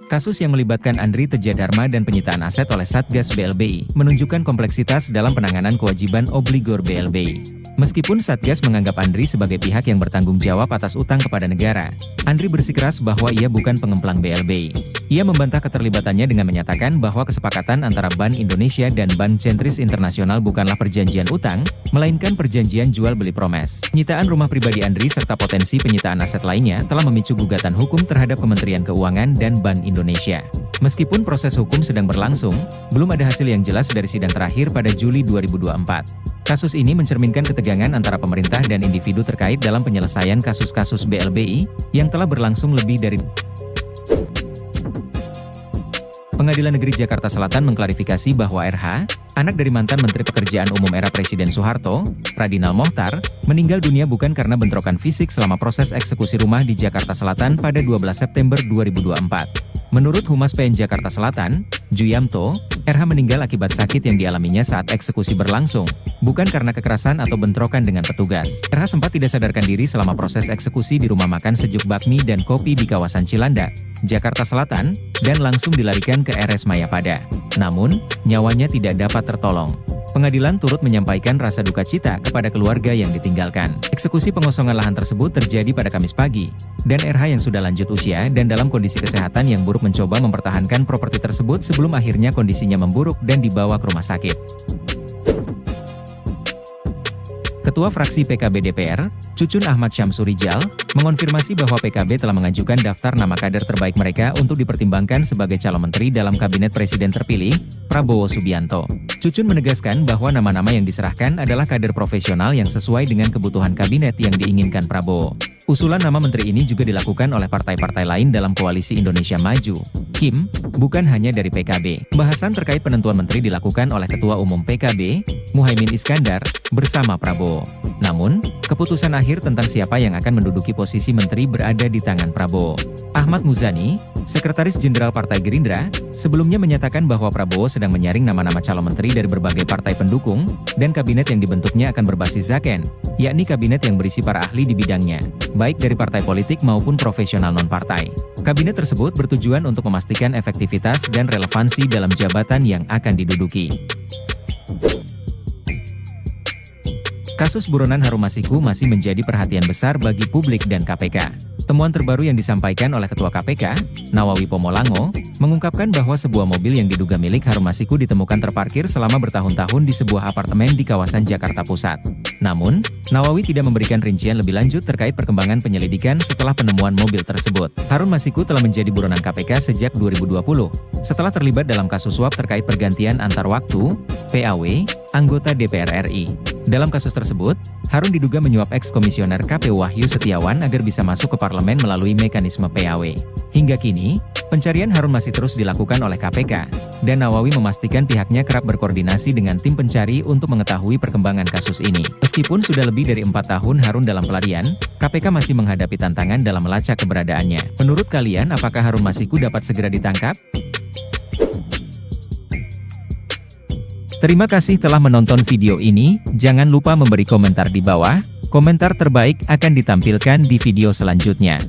Kasus yang melibatkan Andri Tejadharma dan penyitaan aset oleh Satgas BLBI menunjukkan kompleksitas dalam penanganan kewajiban obligor BLBI. Meskipun Satgas menganggap Andri sebagai pihak yang bertanggung jawab atas utang kepada negara, Andri bersikeras bahwa ia bukan pengemplang BLBI. Ia membantah keterlibatannya dengan menyatakan bahwa kesepakatan antara Bank Indonesia dan Bank Sentris Internasional bukanlah perjanjian utang, melainkan perjanjian jual beli promes. Penyitaan rumah pribadi Andri serta potensi penyitaan aset lainnya telah memicu gugatan hukum terhadap Kementerian Keuangan dan Bank Indonesia. Meskipun proses hukum sedang berlangsung, belum ada hasil yang jelas dari sidang terakhir pada Juli 2024. Kasus ini mencerminkan ketegangan antara pemerintah dan individu terkait dalam penyelesaian kasus-kasus BLBI yang telah berlangsung lebih dari. Pengadilan Negeri Jakarta Selatan mengklarifikasi bahwa RH, anak dari mantan Menteri Pekerjaan Umum era Presiden Soeharto, Radinal Mochtar, meninggal dunia bukan karena bentrokan fisik selama proses eksekusi rumah di Jakarta Selatan pada 12 September 2024. Menurut Humas PN Jakarta Selatan, Juyamto, RH meninggal akibat sakit yang dialaminya saat eksekusi berlangsung, bukan karena kekerasan atau bentrokan dengan petugas. RH sempat tidak sadarkan diri selama proses eksekusi di rumah makan sejuk bakmi dan kopi di kawasan Cilandak, Jakarta Selatan, dan langsung dilarikan ke RS Mayapada. Namun, nyawanya tidak dapat tertolong. Pengadilan turut menyampaikan rasa duka cita kepada keluarga yang ditinggalkan. Eksekusi pengosongan lahan tersebut terjadi pada Kamis pagi, dan RH yang sudah lanjut usia dan dalam kondisi kesehatan yang buruk mencoba mempertahankan properti tersebut sebelum akhirnya kondisinya memburuk dan dibawa ke rumah sakit. Ketua Fraksi PKB DPR, Cucun Ahmad Syamsurijal, mengonfirmasi bahwa PKB telah mengajukan daftar nama kader terbaik mereka untuk dipertimbangkan sebagai calon menteri dalam kabinet presiden terpilih, Prabowo Subianto. Cucun menegaskan bahwa nama-nama yang diserahkan adalah kader profesional yang sesuai dengan kebutuhan kabinet yang diinginkan Prabowo. Usulan nama menteri ini juga dilakukan oleh partai-partai lain dalam koalisi Indonesia Maju, KIM, bukan hanya dari PKB. Bahasan terkait penentuan menteri dilakukan oleh Ketua Umum PKB, Muhaimin Iskandar, bersama Prabowo. Namun, keputusan akhir tentang siapa yang akan menduduki posisi menteri berada di tangan Prabowo. Ahmad Muzani, Sekretaris Jenderal Partai Gerindra, sebelumnya menyatakan bahwa Prabowo sedang menyaring nama-nama calon menteri dari berbagai partai pendukung, dan kabinet yang dibentuknya akan berbasis Zaken, yakni kabinet yang berisi para ahli di bidangnya, baik dari partai politik maupun profesional non-partai. Kabinet tersebut bertujuan untuk memastikan efektivitas dan relevansi dalam jabatan yang akan diduduki. Kasus buronan Harun Masiku masih menjadi perhatian besar bagi publik dan KPK. Temuan terbaru yang disampaikan oleh Ketua KPK, Nawawi Pomolango, mengungkapkan bahwa sebuah mobil yang diduga milik Harun Masiku ditemukan terparkir selama bertahun-tahun di sebuah apartemen di kawasan Jakarta Pusat. Namun, Nawawi tidak memberikan rincian lebih lanjut terkait perkembangan penyelidikan setelah penemuan mobil tersebut. Harun Masiku telah menjadi buronan KPK sejak 2020, setelah terlibat dalam kasus suap terkait pergantian antar waktu, PAW, anggota DPR RI. Dalam kasus tersebut, Harun diduga menyuap eks-komisioner KPU Wahyu Setiawan agar bisa masuk ke parlemen melalui mekanisme PAW. Hingga kini, pencarian Harun masih terus dilakukan oleh KPK, dan Nawawi memastikan pihaknya kerap berkoordinasi dengan tim pencari untuk mengetahui perkembangan kasus ini. Meskipun sudah lebih dari 4 tahun Harun dalam pelarian, KPK masih menghadapi tantangan dalam melacak keberadaannya. Menurut kalian, apakah Harun Masiku dapat segera ditangkap? Terima kasih telah menonton video ini, jangan lupa memberi komentar di bawah, komentar terbaik akan ditampilkan di video selanjutnya.